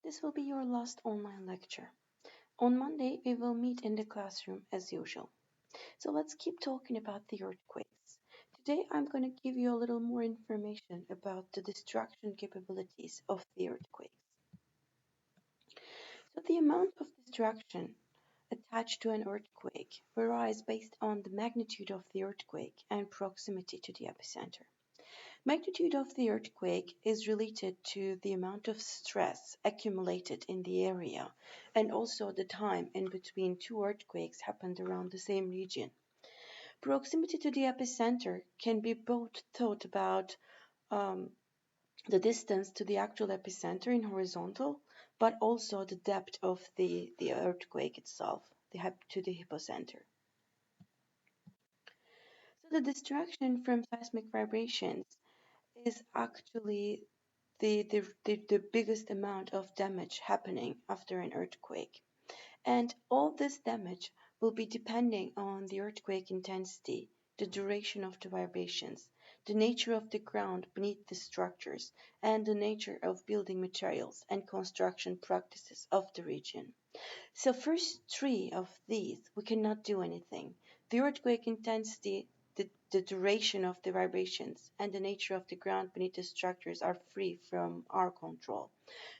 This will be your last online lecture. On Monday, we will meet in the classroom as usual. So let's keep talking about the earthquakes. Today, I'm going to give you a little more information about the destruction capabilities of the earthquakes. So the amount of destruction attached to an earthquake varies based on the magnitude of the earthquake and proximity to the epicenter. Magnitude of the earthquake is related to the amount of stress accumulated in the area and also the time in between two earthquakes happened around the same region. Proximity to the epicenter can be both thought about um, the distance to the actual epicenter in horizontal, but also the depth of the earthquake itself, to the hypocenter. So the distraction from seismic vibrations is actually the biggest amount of damage happening after an earthquake. And all this damage will be depending on the earthquake intensity, the duration of the vibrations, the nature of the ground beneath the structures, and the nature of building materials and construction practices of the region. So first three of these, we cannot do anything. The earthquake intensity, the duration of the vibrations, and the nature of the ground beneath the structures are free from our control.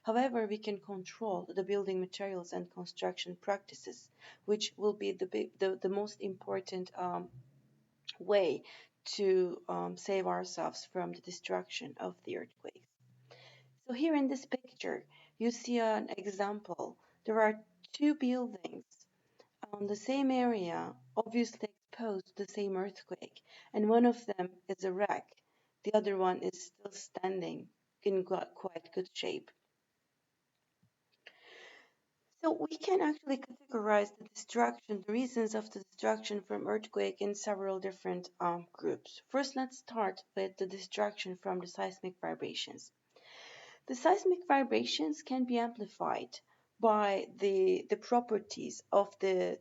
However, we can control the building materials and construction practices, which will be the most important way to save ourselves from the destruction of the earthquakes. So here in this picture, you see an example. There are two buildings on the same area, obviously exposed to the same earthquake, and one of them is a wreck. The other one is still standing in quite good shape. So we can actually categorize the reasons of the destruction from earthquake in several different groups. First, let's start with the destruction from the seismic vibrations. The seismic vibrations can be amplified by the properties of the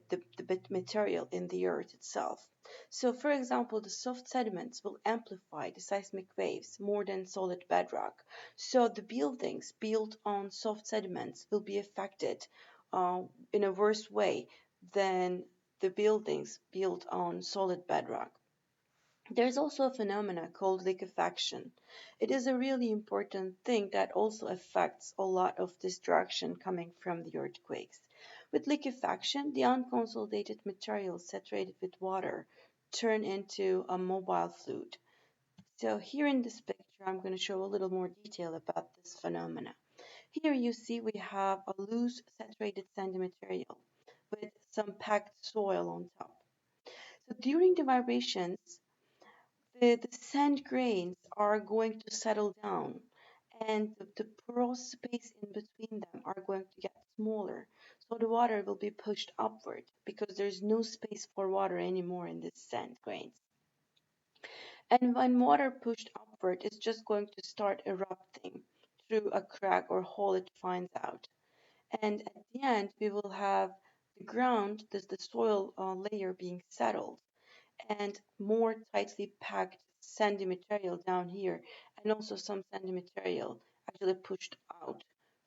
material in the earth itself. So, for example, the soft sediments will amplify the seismic waves more than solid bedrock. So, the buildings built on soft sediments will be affected in a worse way than the buildings built on solid bedrock. There's also a phenomena called liquefaction. It is a really important thing that also affects a lot of destruction coming from the earthquakes. With liquefaction, the unconsolidated materials saturated with water turn into a mobile fluid. So here in this picture, I'm going to show a little more detail about this phenomena. Here you see we have a loose saturated sandy material with some packed soil on top. So during the vibrations, the sand grains are going to settle down and the porous space in between them are going to get smaller. So the water will be pushed upward because there's no space for water anymore in these sand grains. And when water pushed upward, it's just going to start erupting through a crack or hole it finds out. And at the end, we will have the ground, the soil layer being settled and more tightly packed sandy material down here and also some sandy material actually pushed out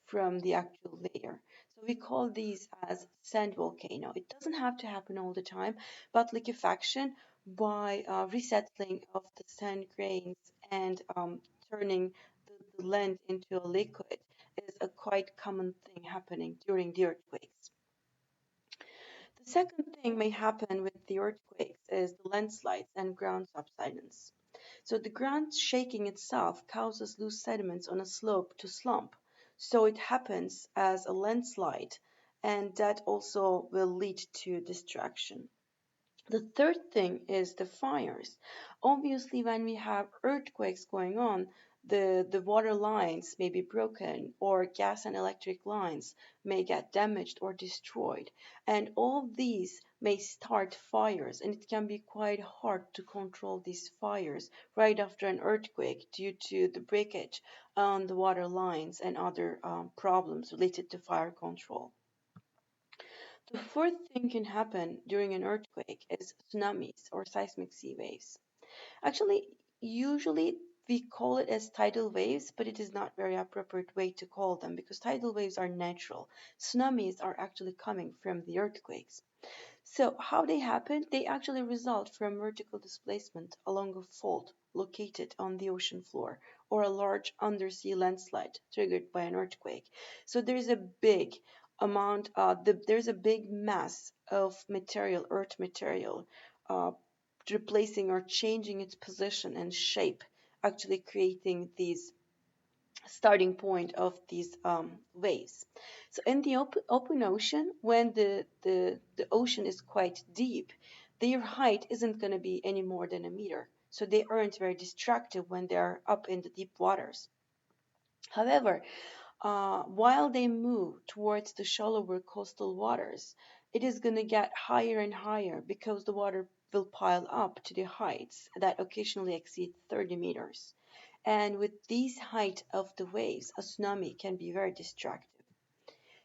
from the actual layer. So we call these as sand volcano. It doesn't have to happen all the time, but liquefaction by resettling of the sand grains and turning the land into a liquid is a quite common thing happening during the earthquakes. The second thing may happen with the earthquakes is the landslides and ground subsidence. So the ground shaking itself causes loose sediments on a slope to slump. So it happens as a landslide, and that also will lead to destruction. The third thing is the fires. Obviously, when we have earthquakes going on, the water lines may be broken or gas and electric lines may get damaged or destroyed. And all these may start fires, and it can be quite hard to control these fires right after an earthquake due to the breakage on the water lines and other problems related to fire control. The fourth thing can happen during an earthquake is tsunamis or seismic sea waves. Actually, usually we call it as tidal waves, but it is not very appropriate way to call them because tidal waves are natural. Tsunamis are actually coming from the earthquakes. So how they happen? They actually result from vertical displacement along a fault located on the ocean floor or a large undersea landslide triggered by an earthquake. So there's a big there's a big mass of material, earth material, uh, replacing or changing its position and shape, actually creating these starting point of these waves. So in the open ocean, when the ocean is quite deep, their height isn't going to be any more than a meter. So they aren't very destructive when they're up in the deep waters. However, while they move towards the shallower coastal waters, it is going to get higher and higher because the water will pile up to the heights that occasionally exceed 30 meters. And with these height of the waves, a tsunami can be very destructive.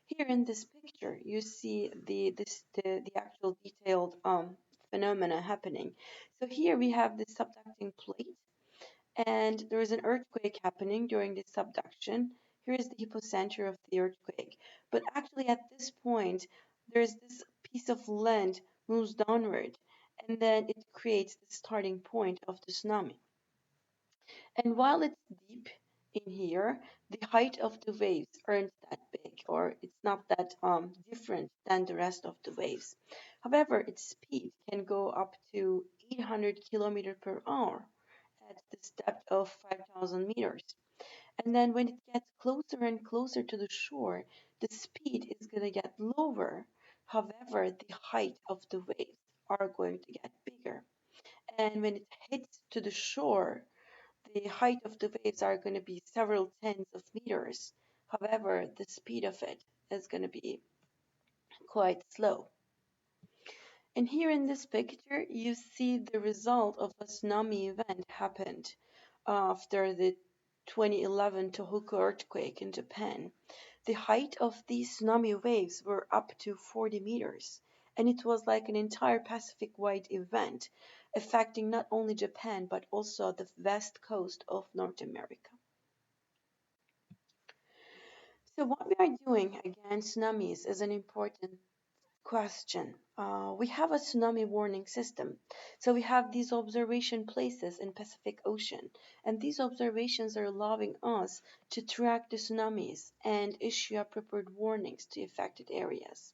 Here in this picture, you see the actual detailed phenomena happening. So here we have the subducting plate, and there is an earthquake happening during this subduction. Here is the epicenter of the earthquake. But actually, at this point, there's this piece of land moves downward, and then it creates the starting point of the tsunami. And while it's deep in here, the height of the waves aren't that big, or it's not that different than the rest of the waves. However, its speed can go up to 800 kilometers per hour at this depth of 5,000 meters. And then when it gets closer and closer to the shore, the speed is going to get lower. However, the height of the waves are going to get bigger. And when it hits to the shore, the height of the waves are going to be several tens of meters. However, the speed of it is going to be quite slow. And here in this picture, you see the result of a tsunami event happened after the 2011 Tohoku earthquake in Japan. The height of these tsunami waves were up to 40 meters, and it was like an entire Pacific-wide event, affecting not only Japan but also the west coast of North America. So what we are doing against tsunamis is an important question. We have a tsunami warning system. So we have these observation places in Pacific Ocean, and these observations are allowing us to track the tsunamis and issue appropriate warnings to affected areas.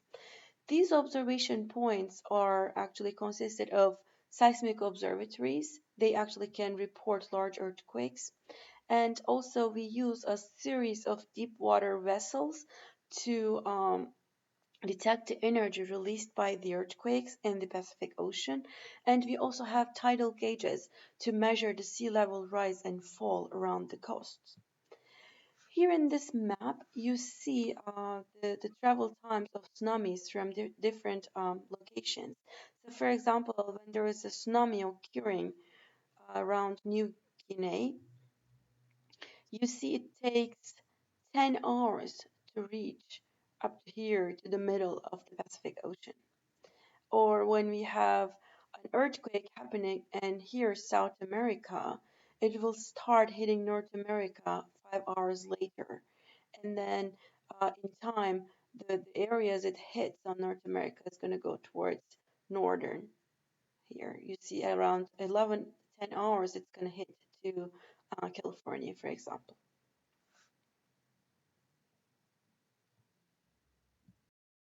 These observation points are actually consisted of seismic observatories. They actually can report large earthquakes. And also we use a series of deep water vessels to detect the energy released by the earthquakes in the Pacific Ocean. And we also have tidal gauges to measure the sea level rise and fall around the coasts. Here in this map, you see the travel times of tsunamis from different locations. So, for example, when there is a tsunami occurring around New Guinea, you see it takes 10 hours to reach up here to the middle of the Pacific Ocean. Or when we have an earthquake happening and here South America, it will start hitting North America 5 hours later. And then in time, the areas it hits on North America is going to go towards northern here. You see around 10 hours, it's going to hit to California, for example.